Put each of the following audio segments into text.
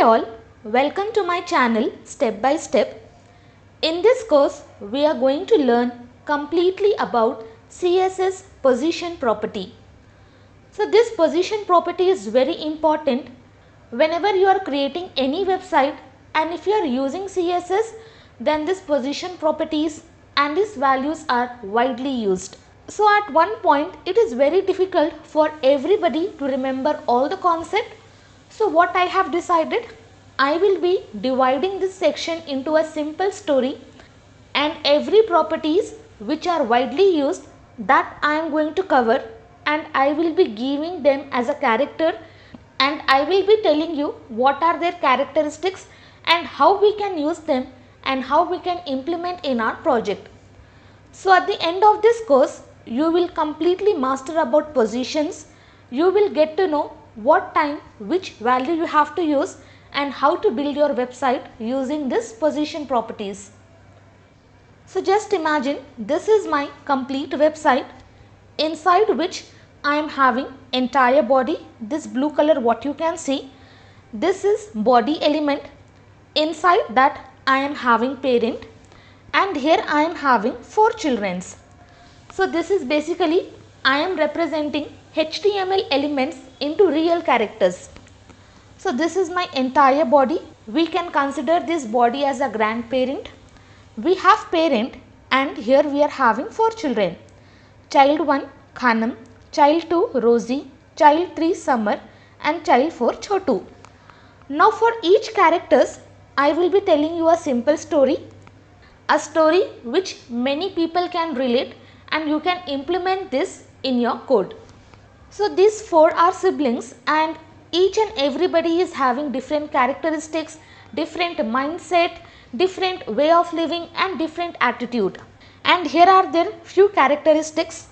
all, welcome to my channel Step by Step. In this course, we are going to learn completely about CSS position property. So this position property is very important whenever you are creating any website, and if you are using CSS, then this position properties and these values are widely used. So at one point it is very difficult for everybody to remember all the concept. So what I have decided, I will be dividing this section into a simple story, and every properties which are widely used that I am going to cover, and I will be giving them as a character, and I will be telling you what are their characteristics and how we can use them and how we can implement in our project. So at the end of this course, you will completely master about positions. You will get to know what time, which value you have to use, and how to build your website using this position properties. So just imagine this is my complete website, inside which I am having entire body. This blue color what you can see, this is body element. Inside that I am having parent, and here I am having 4 children. So this is basically I am representing HTML elements into real characters. So this is my entire body. We can consider this body as a grandparent. We have parent, and here we are having 4 children. Child 1 Khanam, child 2 Rosie, child 3 Summer, and child 4 Chotu. Now for each characters I will be telling you a simple story. A story which many people can relate, and you can implement this in your code. So these 4 are siblings, and each and everybody is having different characteristics, different mindset, different way of living, and different attitude. And here are their few characteristics.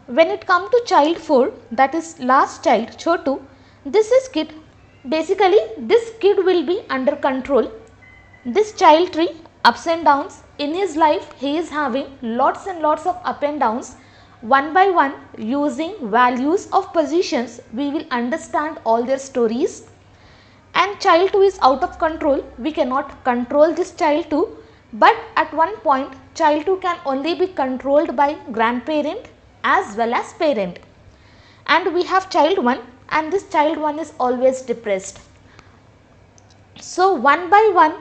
When it comes to child 4, that is last child Chotu, this is kid. Basically this kid will be under control. This child 3, ups and downs. In his life he is having lots and lots of up and downs. One by one, using values of positions, we will understand all their stories. And child 2 is out of control. We cannot control this child 2, but at one point child 2 can only be controlled by grandparent as well as parent. And we have child 1, and this child 1 is always depressed. So one by one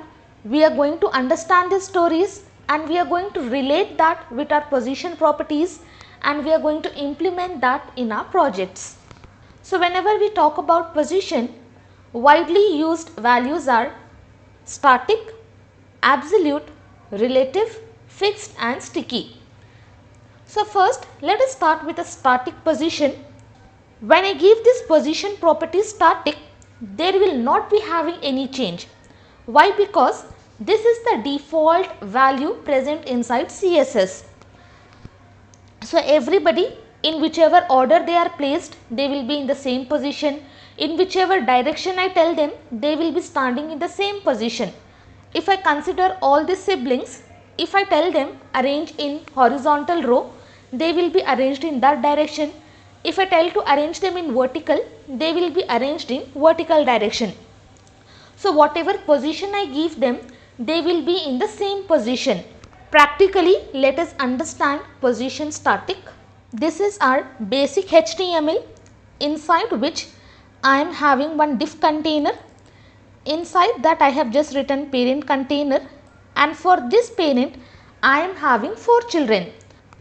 we are going to understand the stories, and we are going to relate that with our position properties, and we are going to implement that in our projects. So whenever we talk about position, widely used values are static, absolute, relative, fixed, and sticky. So first let us start with a static position. When I give this position property static, there will not be having any change. Why? Because this is the default value present inside CSS. So everybody, in whichever order they are placed, they will be in the same position. In whichever direction I tell them, they will be standing in the same position. If I consider all the siblings, if I tell them arrange in horizontal row, they will be arranged in that direction. If I tell to arrange them in vertical, they will be arranged in vertical direction. So whatever position I give them, they will be in the same position. Practically, let us understand position static. This is our basic HTML, inside which I am having one div container. Inside that I have just written parent container, and for this parent I am having 4 children.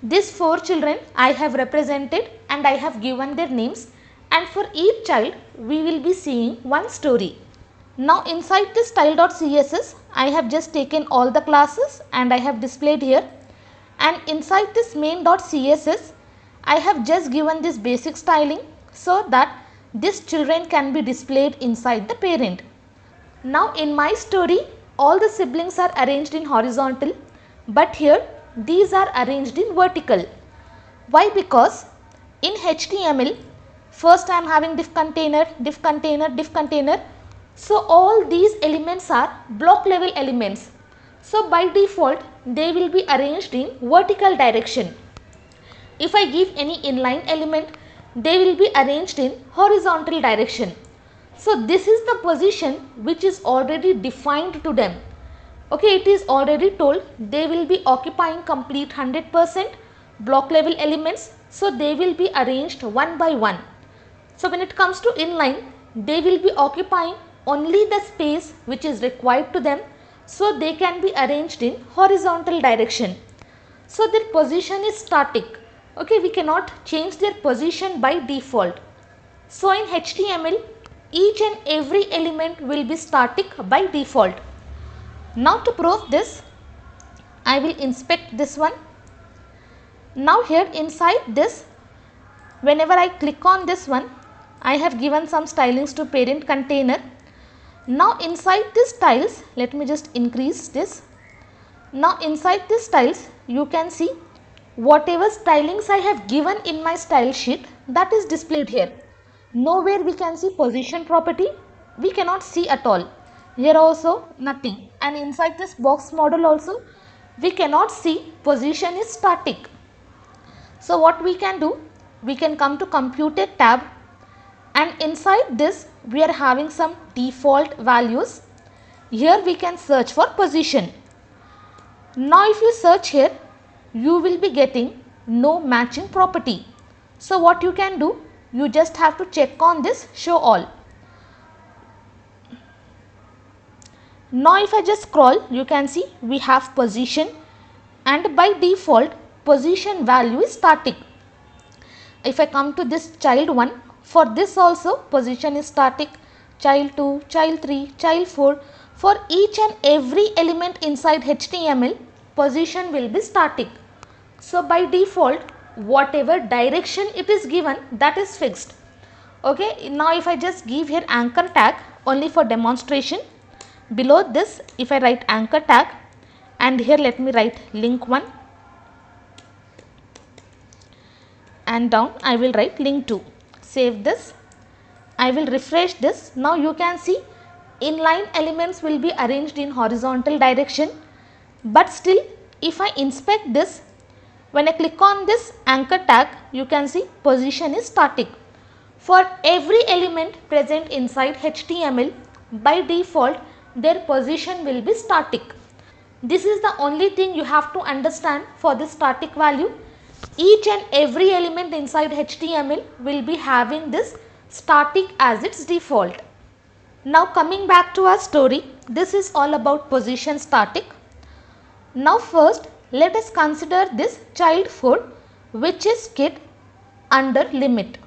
These 4 children I have represented, and I have given their names, and for each child we will be seeing one story. Now inside this style.css I have just taken all the classes and I have displayed here, and inside this main.css I have just given this basic styling so that these children can be displayed inside the parent. Now in my story all the siblings are arranged in horizontal, but here these are arranged in vertical. Why? Because in HTML first I am having div container, div container, div container. So all these elements are block level elements. So by default they will be arranged in vertical direction. If I give any inline element, they will be arranged in horizontal direction. So this is the position which is already defined to them. Okay, it is already told they will be occupying complete 100% block level elements. So they will be arranged one by one. So when it comes to inline, they will be occupying only the space which is required to them. So they can be arranged in horizontal direction. So their position is static. Okay, we cannot change their position by default. So in HTML, each and every element will be static by default. Now to prove this, I will inspect this one. Now here inside this, whenever I click on this one, I have given some stylings to parent container. Now inside this styles, let me just increase this. Now inside this styles, you can see whatever stylings I have given in my style sheet, that is displayed here. Nowhere we can see position property, we cannot see at all. Here also nothing, and inside this box model also we cannot see position is static. So what we can do, we can come to computed tab, and inside this we are having some default values. Here we can search for position. Now if you search here, you will be getting no matching property. So what you can do, you just have to check on this show all. Now if I just scroll, you can see we have position, and by default position value is static. If I come to this child 1, for this also position is static, child 2, child 3, child 4. For each and every element inside HTML, position will be static. So by default, whatever direction it is given, that is fixed. Okay, now if I just give here anchor tag only for demonstration, below this if I write anchor tag, and here let me write link 1, and down I will write link 2. Save this. I will refresh this. Now you can see inline elements will be arranged in horizontal direction, but still if I inspect this, when I click on this anchor tag, you can see position is static. For every element present inside HTML, by default their position will be static. This is the only thing you have to understand for this static value. Each and every element inside HTML will be having this static as its default. Now coming back to our story, this is all about position static. Now first let us consider this child 4, which is kid under limit,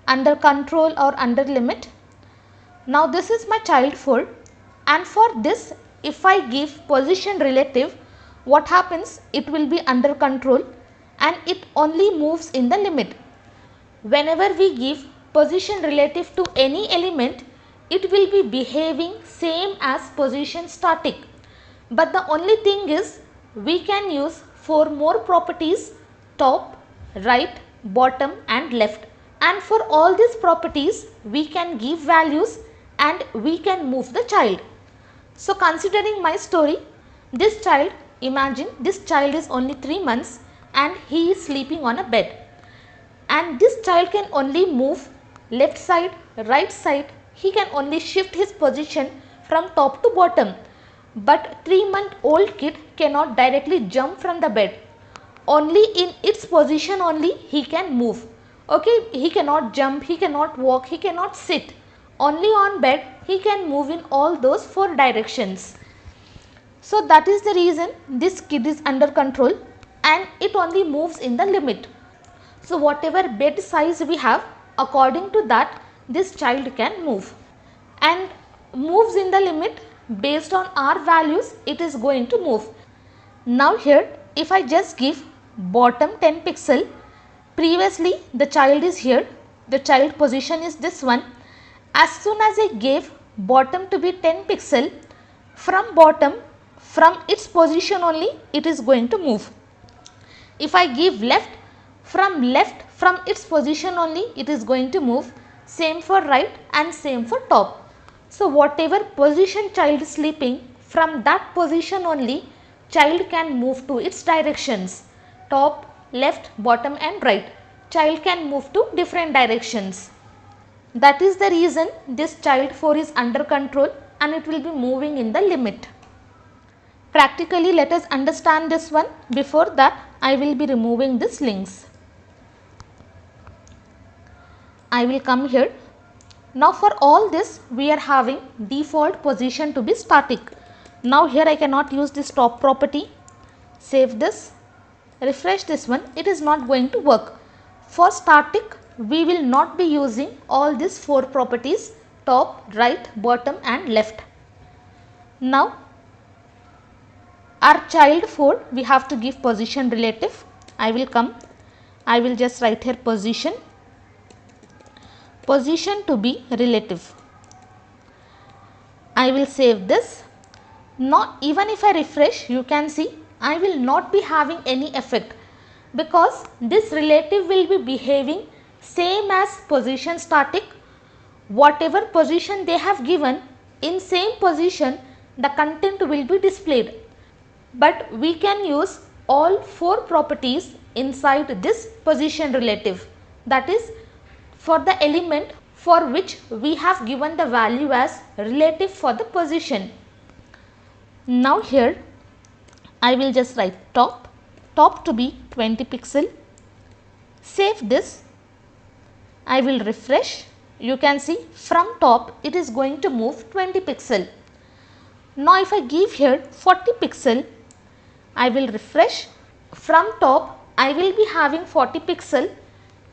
under control or under limit. Now this is my child 4, and for this if I give position relative, what happens, it will be under control and it only moves in the limit. Whenever we give position relative to any element, it will be behaving same as position static. But the only thing is we can use 4 more properties: top, right, bottom and left. And for all these properties we can give values and we can move the child. So considering my story, this child, imagine this child is only 3 months and he is sleeping on a bed. And this child can only move left side, right side, he can only shift his position from top to bottom. But 3-month-old kid cannot directly jump from the bed. Only in its position only he can move. Okay, he cannot jump, he cannot walk, he cannot sit. Only on bed he can move in all those 4 directions. So that is the reason this kid is under control and it only moves in the limit. So whatever bed size we have, according to that this child can move and moves in the limit. Based on our values it is going to move. Now here if I just give bottom 10 pixel, previously the child is here, the child position is this one. As soon as I gave bottom to be 10 pixel, from bottom, from its position only it is going to move. If I give left, from its position only it is going to move. Same for right and same for top. So whatever position child is sleeping, from that position only child can move to its directions. Top, left, bottom and right. Child can move to different directions. That is the reason this child 4 is under control and it will be moving in the limit. Practically, let us understand this one. Before that, I will be removing these links. I will come here. Now for all this, we are having default position to be static. Now here I cannot use this top property. Save this. Refresh this one. It is not going to work. For static, we will not be using all these 4 properties: top, right, bottom and left. Now our child 4, we have to give position relative. I will come. I will just write here position to be relative. I will save this. Now even if I refresh, you can see I will not be having any effect, because this relative will be behaving same as position static. Whatever position they have given, in same position the content will be displayed. But we can use all 4 properties inside this position relative, that is for the element for which we have given the value as relative for the position. Now here I will just write top to be 20 pixel. Save this. I will refresh. You can see from top it is going to move 20 pixel. Now if I give here 40 pixel, I will refresh. From top I will be having 40 pixel,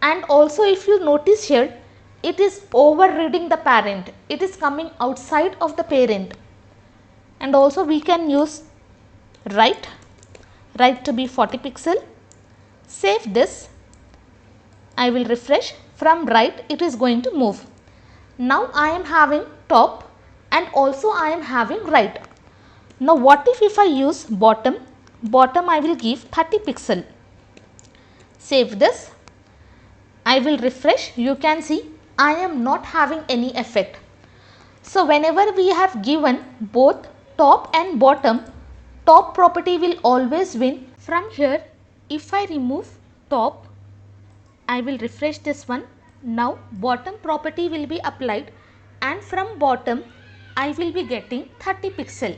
and also if you notice here, it is overriding the parent. It is coming outside of the parent. And also we can use right to be 40 pixel. Save this. I will refresh. From right it is going to move. Now I am having top and also I am having right. Now what if I use bottom? Bottom I will give 30 pixel. Save this. I will refresh. You can see I am not having any effect. So whenever we have given both top and bottom, top property will always win. From here, if I remove top, I will refresh this one. Now bottom property will be applied, and from bottom I will be getting 30 pixel.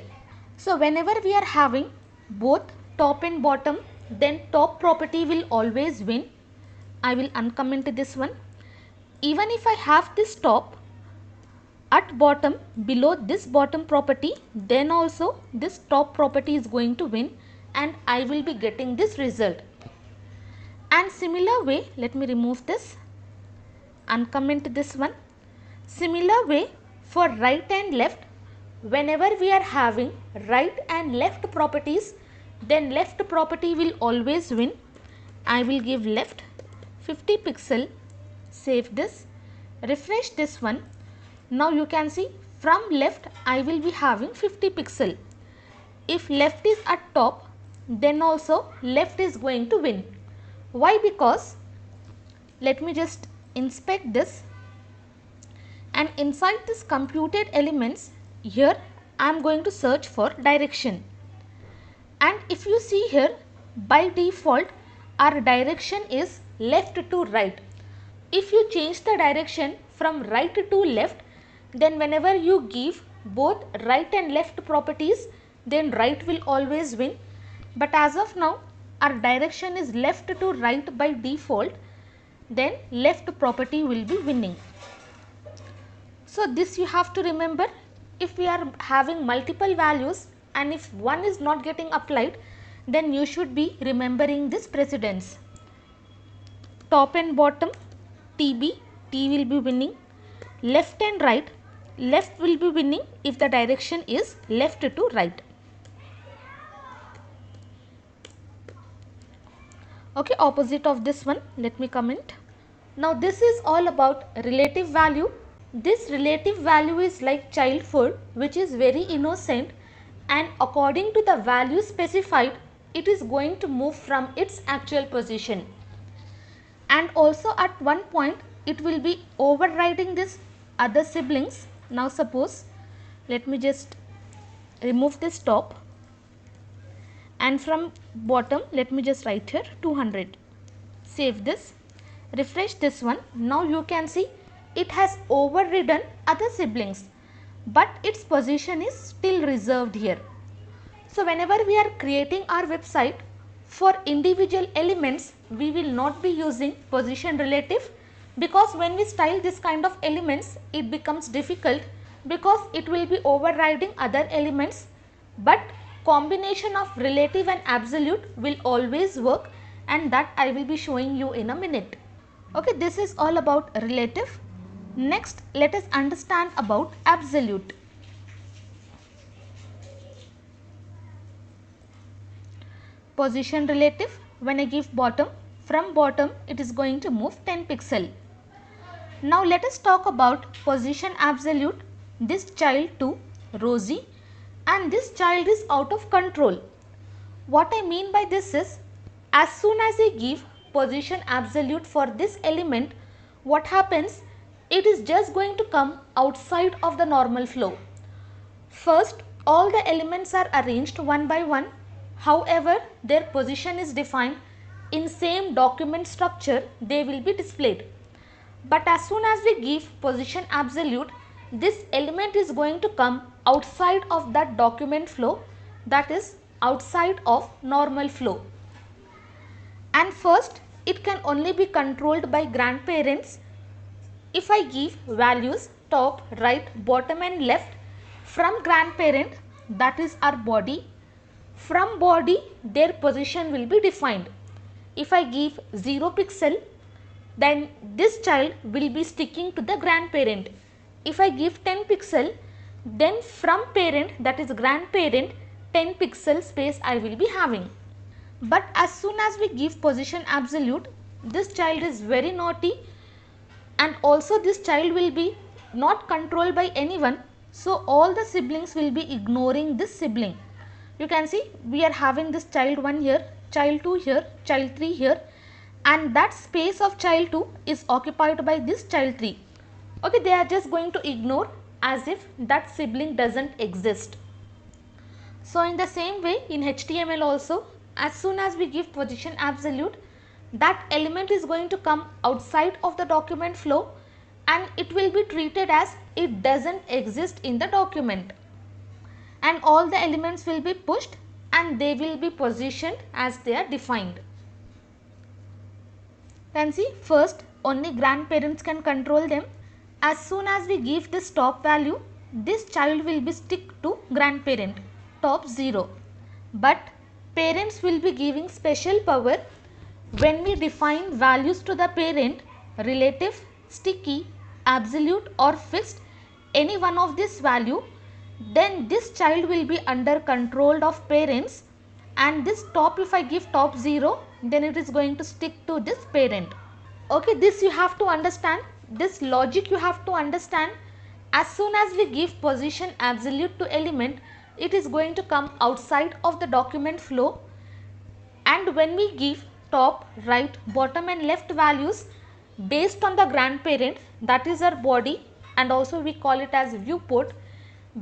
So whenever we are having both top and bottom, then top property will always win. I will uncomment this one. Even if I have this top, at bottom below this bottom property, then also this top property is going to win and I will be getting this result. And similar way, let me remove this, uncomment this one. Similar way for right and left, whenever we are having right and left properties, then left property will always win. I will give left 50 pixel. Save this. Refresh this one. Now you can see from left I will be having 50 pixel. If left is at top, then also left is going to win. Why? Because let me just inspect this, and inside this computed elements, here I am going to search for direction. And if you see here, by default our direction is left to right. If you change the direction from right to left, then whenever you give both right and left properties, then right will always win. But as of now, our direction is left to right by default, then left property will be winning. So this you have to remember. If we are having multiple values and if one is not getting applied, then you should be remembering this precedence. Top and bottom, TB, T will be winning. Left and right, left will be winning if the direction is left to right. Okay, opposite of this one, let me comment. Now this is all about relative value. This relative value is like child 4, which is very innocent, and according to the value specified, it is going to move from its actual position. And also at one point it will be overriding this other siblings. Now suppose, let me just remove this top, and from bottom let me just write here 200. Save this. Refresh this one. Now you can see it has overridden other siblings, but its position is still reserved here. So whenever we are creating our website, for individual elements we will not be using position relative, because when we style this kind of elements it becomes difficult because it will be overriding other elements, but combination of relative and absolute will always work, and that I will be showing you in a minute. Okay, this is all about relative. Next, let us understand about absolute. Position relative, when I give bottom, from bottom it is going to move 10 pixel. Now let us talk about position absolute. This child to Rosie, and this child is out of control. What I mean by this is, as soon as I give position absolute for this element, what happens? It is just going to come outside of the normal flow. First, all the elements are arranged one by one. However, their position is defined in same document structure, they will be displayed. But as soon as we give position absolute, this element is going to come outside of that document flow, that is outside of normal flow. And first, it can only be controlled by grandparents. If I give values top, right, bottom and left from grandparent, that is our body, from body their position will be defined. If I give 0 pixel, then this child will be sticking to the grandparent. If I give 10 pixel, then from parent, that is grandparent, 10 pixel space I will be having. But as soon as we give position absolute, this child is very naughty, and also this child will be not controlled by anyone, so all the siblings will be ignoring this sibling. You can see we are having this child 1 here, child 2 here, child 3 here, and that space of child 2 is occupied by this child 3. Okay, they are just going to ignore as if that sibling doesn't exist. So in the same way in HTML also, as soon as we give position absolute, that element is going to come outside of the document flow and it will be treated as it doesn't exist in the document, and all the elements will be pushed and they will be positioned as they are defined. Can see, first only grandparents can control them. As soon as we give this top value, this child will be stick to grandparent, top 0, but parents will be giving special power. When we define values to the parent, relative, sticky, absolute or fixed, any one of this value, then this child will be under control of parents, and this top, if I give top 0, then it is going to stick to this parent. Okay, this you have to understand, this logic you have to understand. As soon as we give position absolute to element, it is going to come outside of the document flow, and when we give top, right, bottom and left values based on the grandparent, that is our body, and also we call it as viewport,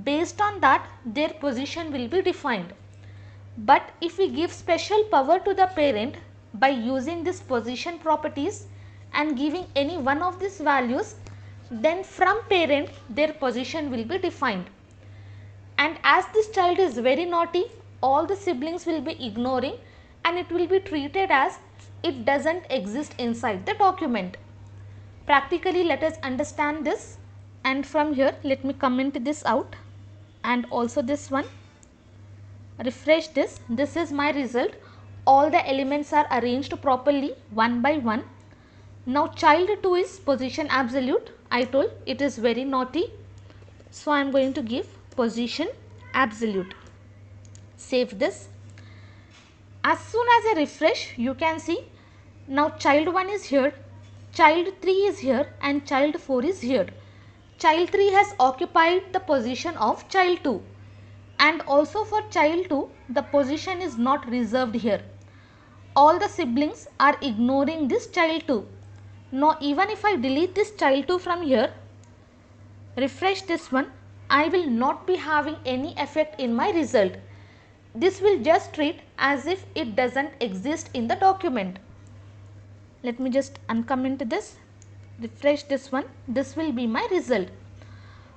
based on that their position will be defined. But if we give special power to the parent by using this position properties and giving any one of these values, then from parent their position will be defined. And as this child is very naughty, all the siblings will be ignoring and it will be treated as it doesn't exist inside the document. Practically let us understand this, and from here let me comment this out and also this one. Refresh this, this is my result. All the elements are arranged properly one by one. Now child 2 is position absolute. I told it is very naughty, so I am going to give position absolute. Save this. As soon as I refresh, you can see now child 1 is here, child 3 is here and child 4 is here. Child 3 has occupied the position of child 2, and also for child 2 the position is not reserved here. All the siblings are ignoring this child 2. Now even if I delete this child 2 from here, refresh this one, I will not be having any effect in my result. This will just treat as if it doesn't exist in the document. Let me just uncomment this. refresh this one, this will be my result.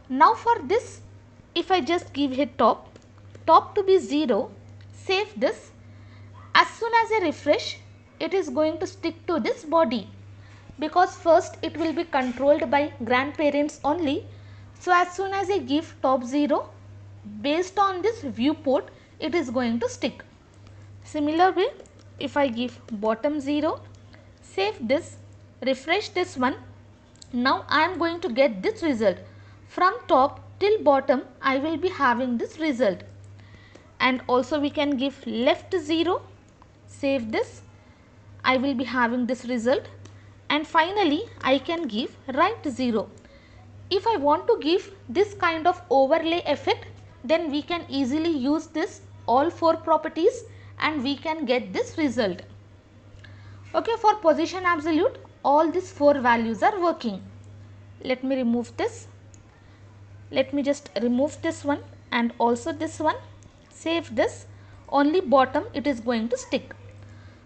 Now for this, if I just give here top to be 0, save this. As soon as I refresh, it is going to stick to this body, because first it will be controlled by grandparents only. So as soon as I give top 0, based on this viewport, it is going to stick. Similar way, if I give bottom 0, save this, refresh this one. Now I am going to get this result. From top till bottom, I will be having this result. And also we can give left 0, save this, I will be having this result. And finally I can give right 0. If I want to give this kind of overlay effect, then we can easily use this all 4 properties and we can get this result. Okay, for position absolute, all these 4 values are working. Let me remove this. Let me just remove this one and also this one. Save this. Only bottom it is going to stick.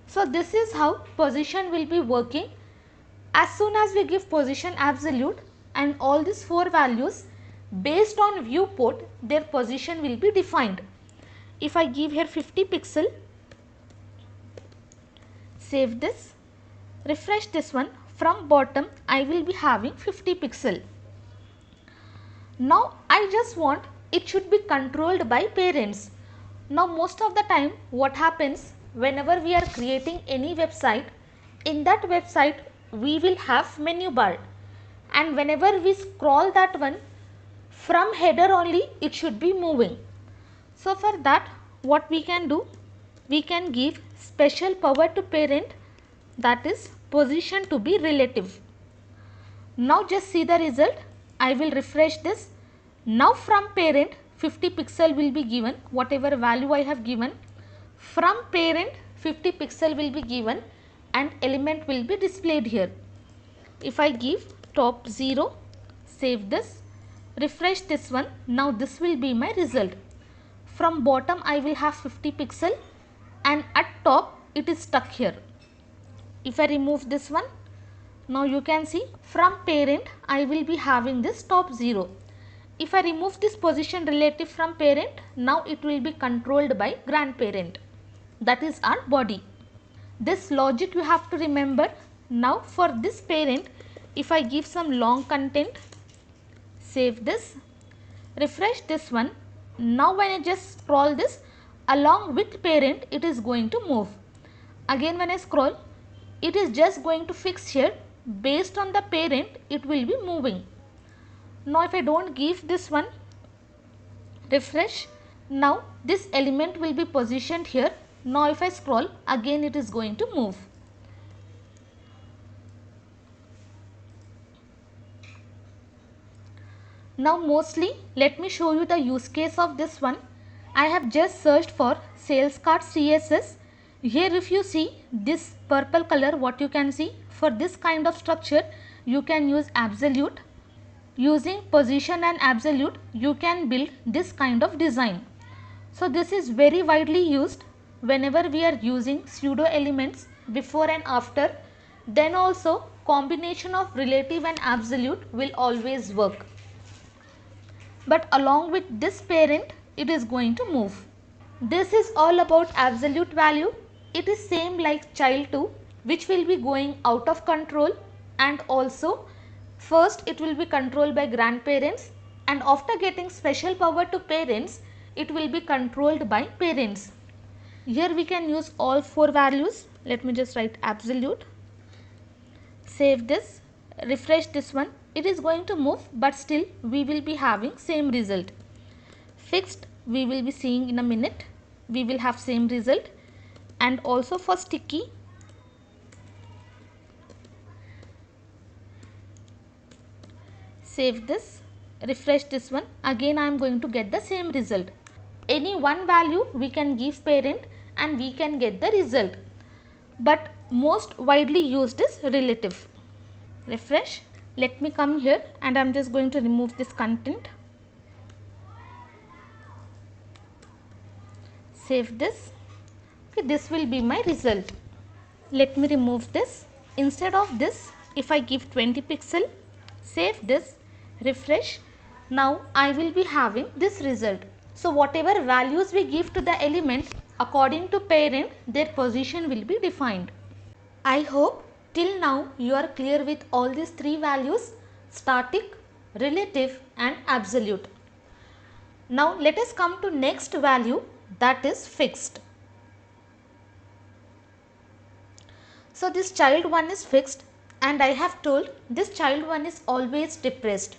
So this is how position will be working. As soon as we give position absolute and all these 4 values, based on viewport, their position will be defined. If I give here 50 pixel, save this, refresh this one, from bottom I will be having 50 pixel. Now I just want it should be controlled by parents. Now most of the time what happens, whenever we are creating any website, in that website we will have menu bar, and whenever we scroll that one, from header only it should be moving. So for that what we can do, we can give special power to parent, that is position to be relative. Now just see the result. I will refresh this. Now from parent 50 pixel will be given, whatever value I have given. From parent 50 pixel will be given and element will be displayed here. If I give top 0, save this, refresh this one. Now this will be my result. From bottom I will have 50 pixel and at top it is stuck here. If I remove this one, now you can see from parent I will be having this top 0. If I remove this position relative from parent, now it will be controlled by grandparent, that is our body. This logic you have to remember. Now for this parent, if I give some long content, save this, refresh this one. Now when I just scroll this, along with parent it is going to move. Again when I scroll, it is just going to fix here. Based on the parent it will be moving. Now if I don't give this one, refresh, now this element will be positioned here. Now if I scroll, again it is going to move. Now mostly let me show you the use case of this one. I have just searched for sales card CSS. Here if you see this purple color, what you can see, for this kind of structure you can use absolute. Using position and absolute you can build this kind of design. So this is very widely used whenever we are using pseudo elements before and after. Then also combination of relative and absolute will always work. But along with this parent it is going to move. This is all about absolute value. It is same like child 2, which will be going out of control, and also first it will be controlled by grandparents, and after getting special power to parents it will be controlled by parents. Here we can use all 4 values. Let me just write absolute, save this, refresh this one. It is going to move, but still we will be having same result. Fixed we will be seeing in a minute, we will have same result. And also for sticky, save this, refresh this one. Again I am going to get the same result. Any one value we can give parent and we can get the result. But most widely used is relative. Refresh. Let me come here and I am just going to remove this content. Save this. Okay, this will be my result. Let me remove this. Instead of this, if I give 20 pixel, save this, refresh, now I will be having this result. So whatever values we give to the element, according to parent, their position will be defined. I hope till now you are clear with all these three values: static, relative and absolute. Now let us come to next value, that is fixed. So this child 1 is fixed, and I have told this child 1 is always depressed.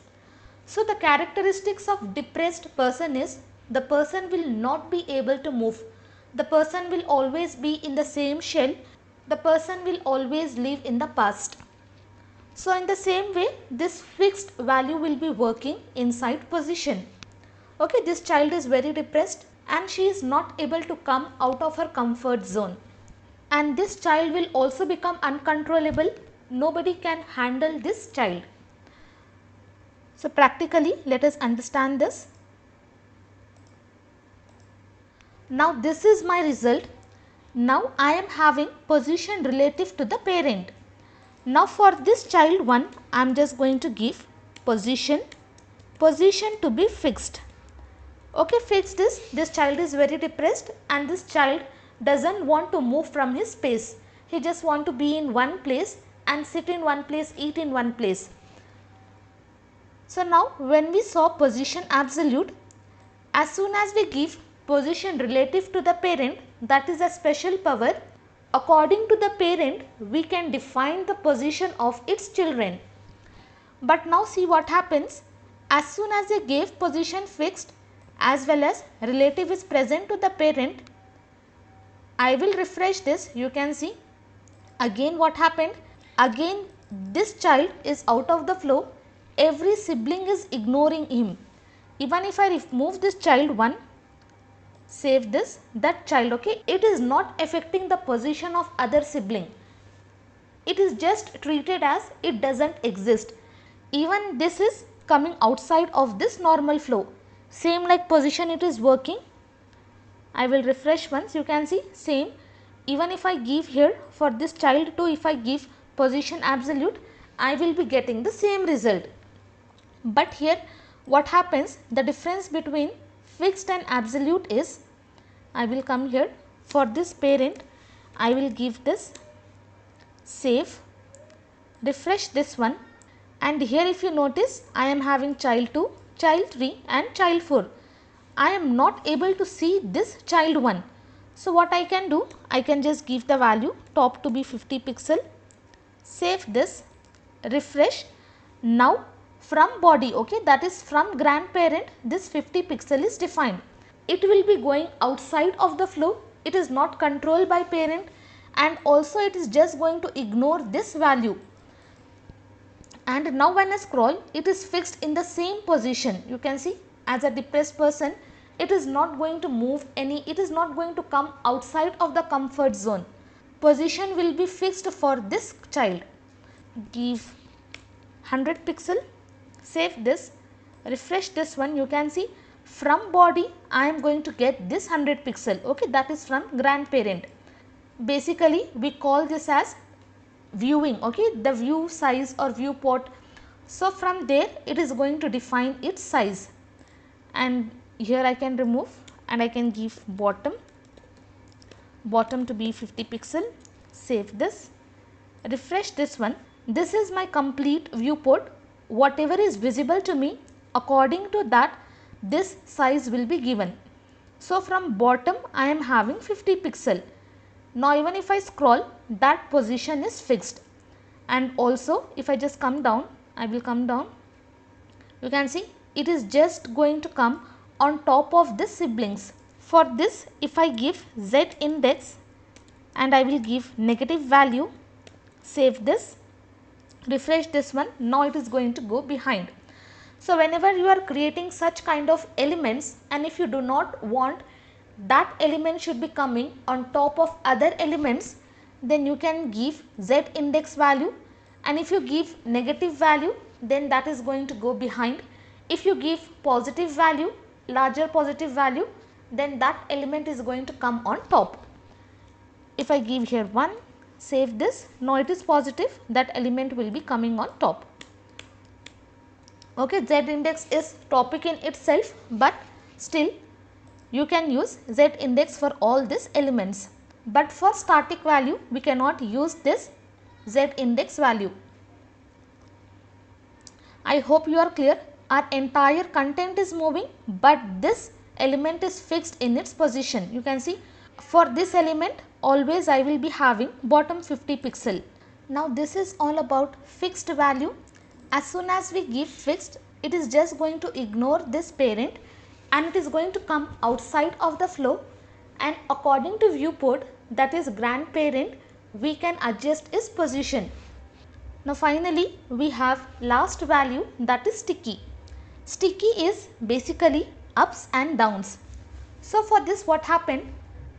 So the characteristics of depressed person is the person will not be able to move. The person will always be in the same shell. The person will always live in the past. So in the same way, this fixed value will be working inside position. Okay, this child is very depressed and she is not able to come out of her comfort zone. And this child will also become uncontrollable. Nobody can handle this child. So practically, let us understand this. Now this is my result. Now I am having position relative to the parent. Now for this child 1, I am just going to give position to be fixed. Okay, fix this child is very depressed and this child doesn't want to move from his space. He just want to be in one place and sit in one place, eat in one place. So now when we saw position absolute, as soon as we give position relative to the parent, that is a special power. According to the parent, we can define the position of its children. But now see what happens. As soon as I gave position fixed as well as relative is present to the parent, I will refresh this. You can see again what happened. Again this child is out of the flow. Every sibling is ignoring him. Even if I remove this child 1, save this, that child, okay, it is not affecting the position of other sibling. It is just treated as it doesn't exist. Even this is coming outside of this normal flow. Same like position it is working. I will refresh once, you can see same. Even if I give here for this child 2, if I give position absolute, I will be getting the same result. But here what happens, the difference between fixed and absolute is, I will come here for this parent, I will give this, save, refresh this one, and here if you notice I am having child 2, child 3 and child 4. I am not able to see this child 1. So what I can do, I can just give the value top to be 50 pixel, save this, refresh. Now from body, okay, that is from grandparent, this 50 pixel is defined. It will be going outside of the flow. It is not controlled by parent and also it is just going to ignore this value. And now when I scroll, it is fixed in the same position. You can see as a depressed person, it is not going to move any, it is not going to come outside of the comfort zone. Position will be fixed for this child. Give 100 pixel, save this, refresh this one, you can see from body I am going to get this 100 pixel, okay, that is from grandparent. Basically we call this as viewing, okay, the view size or viewport. So from there it is going to define its size, and here I can remove and I can give bottom to be 50 pixel, save this, refresh this one. This is my complete viewport. Whatever is visible to me, according to that this size will be given. So from bottom I am having 50 pixel. Now even if I scroll, that position is fixed. And also if I just come down, I will come down, you can see it is just going to come on top of the siblings. For this if I give Z index and I will give negative value, save this, refresh this one, now it is going to go behind. So whenever you are creating such kind of elements and if you do not want that element should be coming on top of other elements, then you can give Z index value, and if you give negative value then that is going to go behind. If you give positive value, larger positive value, then that element is going to come on top. If I give here 1, save this. Now it is positive, that element will be coming on top. Okay, Z index is topic in itself, but still you can use Z index for all these elements. But for static value, we cannot use this Z index value. I hope you are clear. Our entire content is moving, but this element is fixed in its position. You can see for this element always I will be having bottom 50 pixel. Now this is all about fixed value. As soon as we give fixed, it is just going to ignore this parent and it is going to come outside of the flow, and according to viewport, that is grandparent, we can adjust its position. Now finally we have last value, that is sticky. Sticky is basically ups and downs. So for this what happened,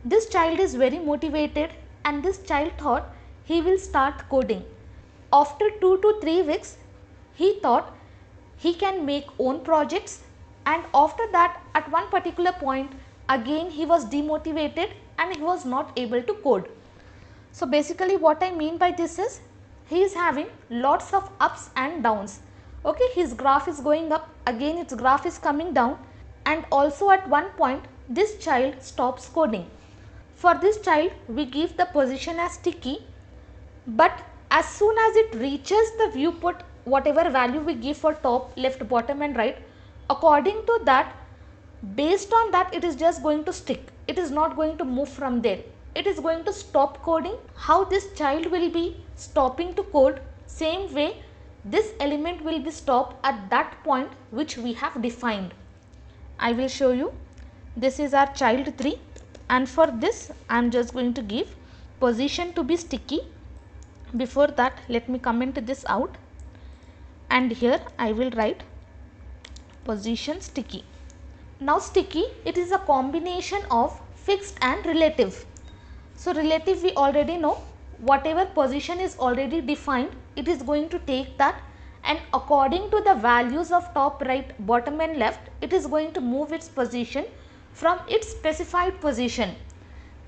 this child is very motivated and this child thought he will start coding. After 2 to 3 weeks he thought he can make own projects, and after that at one particular point again he was demotivated and he was not able to code. So basically what I mean by this is, he is having lots of ups and downs. Okay, his graph is going up, again its graph is coming down, and also at one point this child stops coding. For this child we give the position as sticky, but as soon as it reaches the viewport, whatever value we give for top, left, bottom and right, according to that, based on that it is just going to stick. It is not going to move from there. It is going to stop coding. How this child will be stopping to code, same way this element will be stopped at that point which we have defined. I will show you. This is our child 3, and for this I am just going to give position to be sticky. Before that let me comment this out, and here I will write position sticky. Now sticky, it is a combination of fixed and relative. So relative we already know, whatever position is already defined, it is going to take that, and according to the values of top, right, bottom and left, it is going to move its position from its specified position.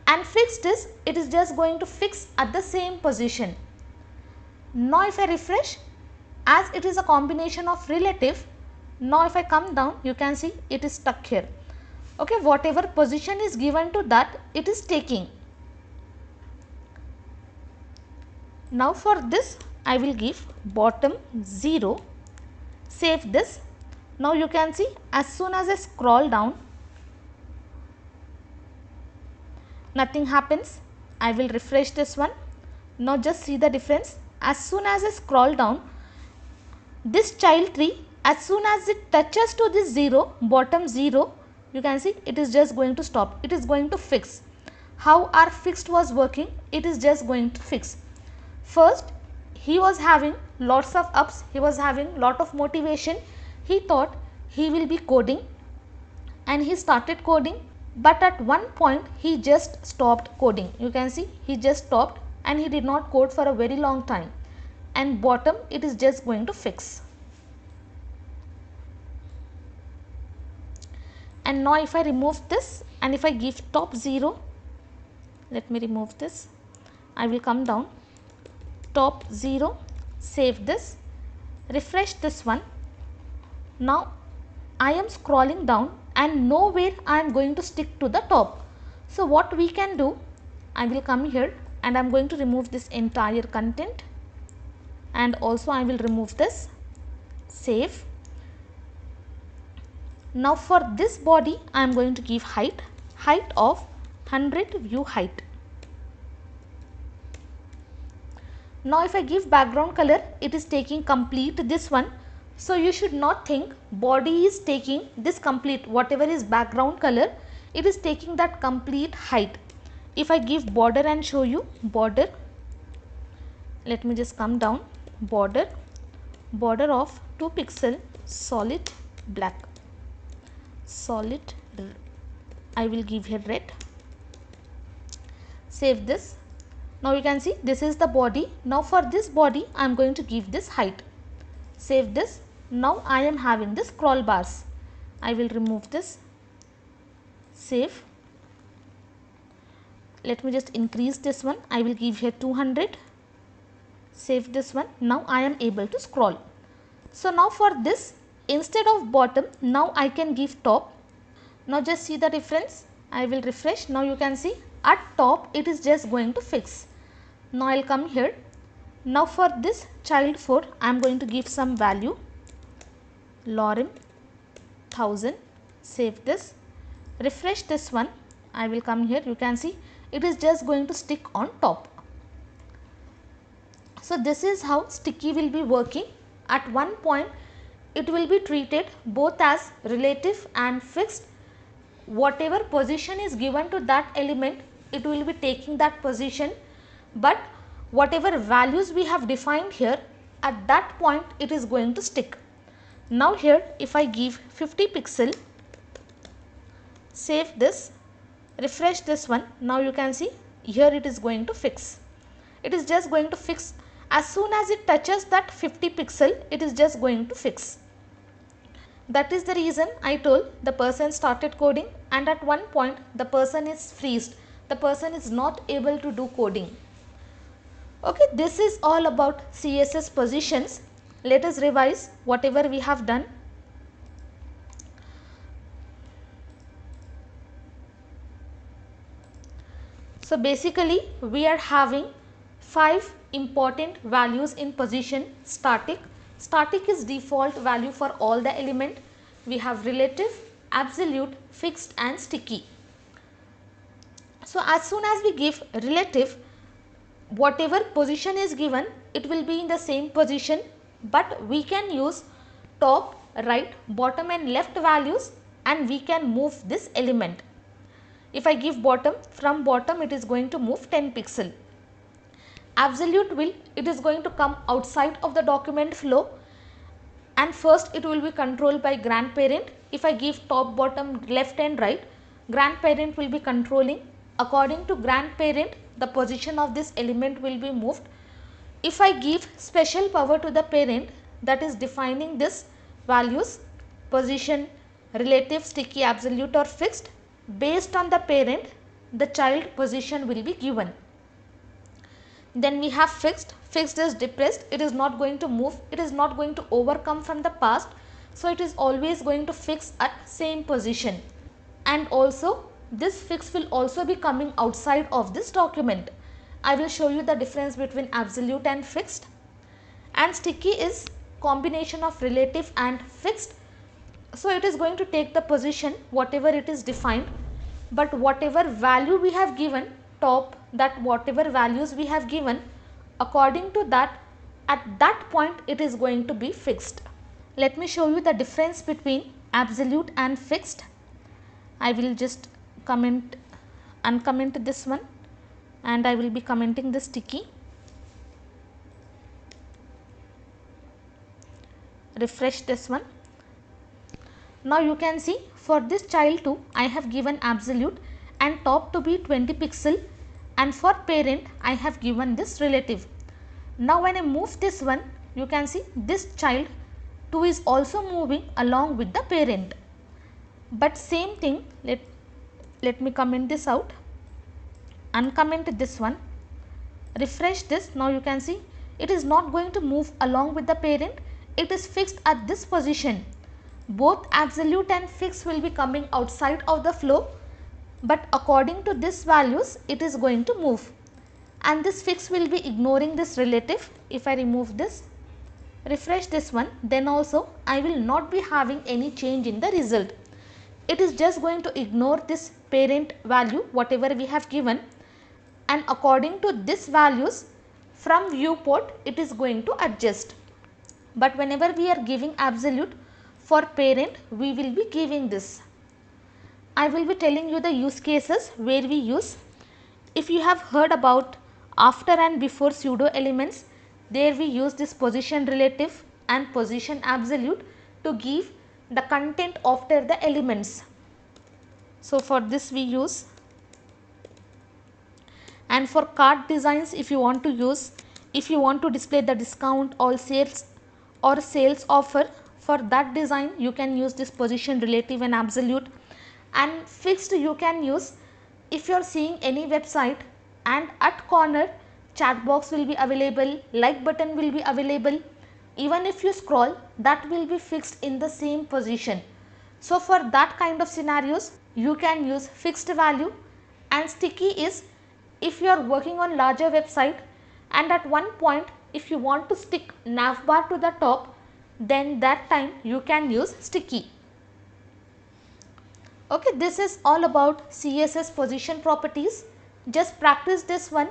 And fixed is, it is just going to fix at the same position. Now if I refresh, as it is a combination of relative, now if I come down, you can see it is stuck here. Okay, whatever position is given to that, it is taking. Now for this I will give bottom 0, save this. Now you can see as soon as I scroll down, nothing happens. I will refresh this one. Now just see the difference. As soon as I scroll down, this child 3, as soon as it touches to this 0, bottom 0, you can see it is just going to stop. It is going to fix. How our fixed was working, it is just going to fix. First he was having lots of ups, he was having lot of motivation, he thought he will be coding and he started coding, but at one point he just stopped coding. You can see he just stopped and he did not code for a very long time, and bottom it is just going to fix. And now if I remove this and if I give top 0, let me remove this, I will come down, top 0, save this, refresh this one. Now I am scrolling down and nowhere I am going to stick to the top. So what we can do, I will come here and I am going to remove this entire content, and also I will remove this, save. Now for this body I am going to give height of 100 view height. Now if I give background color, it is taking complete this one. So you should not think body is taking this complete, whatever is background color, it is taking that complete height. If I give border and show you border, let me just come down, border of 2 pixel, solid black, solid, I will give here red, save this. Now you can see this is the body. Now for this body I am going to give this height, save this. Now I am having this scroll bars, I will remove this, save. let me just increase this one. I will give here 200, save this one. Now I am able to scroll. So now for this, instead of bottom, now I can give top. Now just see the difference. I will refresh. Now you can see at top it is just going to fix. Now I will come here. Now for this child 4, I am going to give some value, lorem 1000, save this, refresh this one. I will come here. You can see it is just going to stick on top. So this is how sticky will be working. At one point it will be treated both as relative and fixed. Whatever position is given to that element, it will be taking that position, but whatever values we have defined here, at that point it is going to stick. Now here if I give 50 pixel, save this, refresh this one. Now you can see here it is going to fix. It is just going to fix. As soon as it touches that 50 pixel, it is just going to fix. That is the reason I told the person started coding, and at one point the person is freezed. The person is not able to do coding. Okay, this is all about CSS positions. Let us revise whatever we have done. So basically we are having 5 important values in position. Static. Static is default value for all the element. We have relative, absolute, fixed and sticky. So as soon as we give relative, whatever position is given, it will be in the same position, but we can use top, right, bottom and left values, and we can move this element. If I give bottom, from bottom it is going to move 10 pixel. Absolute will, it is going to come outside of the document flow, and first it will be controlled by grandparent. If I give top, bottom, left and right, grandparent will be controlling. According to grandparent, the position of this element will be moved. If I give special power to the parent, that is defining this values, position, relative, sticky, absolute or fixed, based on the parent, the child position will be given. Then we have fixed. Fixed is depressed. It is not going to move. It is not going to overcome from the past. So it is always going to fix at same position. And also this fix will also be coming outside of this document. I will show you the difference between absolute and fixed. And sticky is combination of relative and fixed. So it is going to take the position whatever it is defined, but whatever value we have given, top, that whatever values we have given, according to that, at that point it is going to be fixed. Let me show you the difference between absolute and fixed. I will just uncomment this one, and I will be commenting the sticky. Refresh this one. Now you can see for this child 2, I have given absolute and top to be 20 pixel, and for parent I have given this relative. Now when I move this one, you can see this child 2 is also moving along with the parent. But same thing, let me comment this out, uncomment this one, refresh this. Now you can see it is not going to move along with the parent, it is fixed at this position. Both absolute and fixed will be coming outside of the flow, but according to this values it is going to move, and this fix will be ignoring this relative. If I remove this, refresh this one, then also I will not be having any change in the result. It is just going to ignore this parent value whatever we have given, and according to this values from viewport it is going to adjust. But whenever we are giving absolute, for parent we will be giving this. I will be telling you the use cases where we use. If you have heard about after and before pseudo elements, there we use this position relative and position absolute to give the content after the elements. So for this we use. And for cart designs, if you want to use, if you want to display the discount or sales offer, for that design you can use this position relative and absolute. And fixed you can use if you are seeing any website and at corner chat box will be available, like button will be available, even if you scroll that will be fixed in the same position. So for that kind of scenarios you can use fixed value. And sticky is if you are working on larger website and at one point if you want to stick navbar to the top, then that time you can use sticky. Okay, this is all about CSS position properties. Just practice this one,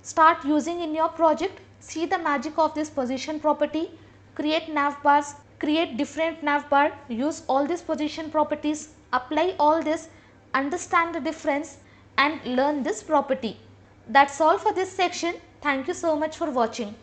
start using in your project, see the magic of this position property, create navbars, create different navbar, use all these position properties, apply all this, understand the difference and learn this property. That's all for this section. Thank you so much for watching.